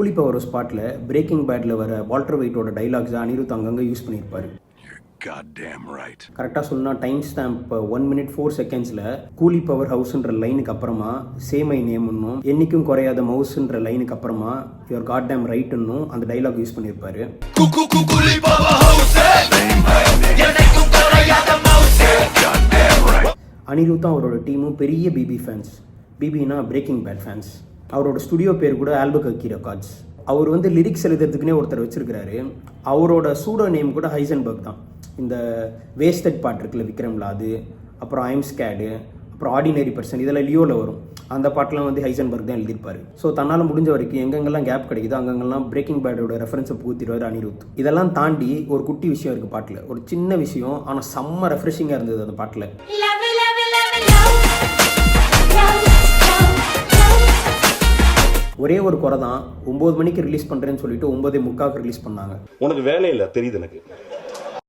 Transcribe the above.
கூலி பவர் ஸ்பாட்டில் பிரேக்கிங் பேடில் வர வால்டர் வெயிட்டோட டைலாக்ஸை அனிருத் அங்கங்கே யூஸ் பண்ணியிருப்பார். கரெக்டாக சொன்னால் டைம் ஸ்டாம்ப் 1 minute 4 secondsல கூலி பவர் ஹவுஸ்ன்ற லைனுக்கு அப்புறமா சேமை நேம்னும் என்னைக்கும் குறையாத மவுஸ்ன்ற லைனுக்கு அப்புறமா யுவர் காட் டேம் ரைட்னும் அந்த டைலாக் யூஸ் பண்ணியிருப்பாரு. அனிருத்தும் அவரோட டீமும் பெரிய பிபி ஃபேன்ஸ். பிபினா பிரேக்கிங் பேட் ஃபேன்ஸ். அவரோட ஸ்டுடியோ பேர் கூட ஆல்பகர்கி ரெக்கார்ட்ஸ். அவர் லிரிக்ஸ் எழுதுறதுக்குனே ஒருத்தர் வச்சிருக்கிறாரு. அவரோட சூடோ நேம் கூட ஹைசன்பர்க் தான். இந்த வேஸ்டட் பாட்டு இருக்குல்ல விக்ரம்ல, அது அப்புறம் ஐம் ஸ்கேடு, அப்புறம் ஆர்டினரி பர்சன், இதெல்லாம் லியோவில் வரும். அந்த பாட்டெலாம் ஹைசன்பர்க் தான் எழுதியிருப்பார். ஸோ தன்னால் முடிஞ்ச வரைக்கும் எங்கெங்கெல்லாம் கேப் கிடைக்குதோ அங்கங்கெல்லாம் பிரேக்கிங் பேடோட ரெஃபரன்ஸை பூத்திடுவார் அனிருத். இதெல்லாம் தாண்டி ஒரு குட்டி விஷயம் இருக்குது பாட்டில், ஒரு சின்ன விஷயம், ஆனால் செம்ம ரெஃப்ரெஷிங்காக இருந்தது அந்த பாட்டில். ஒரே ஒரு குறை தான், 9 மணிக்கு ரிலீஸ் பண்ணுறேன்னு சொல்லிட்டு 9:45 ரிலீஸ் பண்ணாங்க. உனக்கு வேலை இல்லை தெரியுது எனக்கு.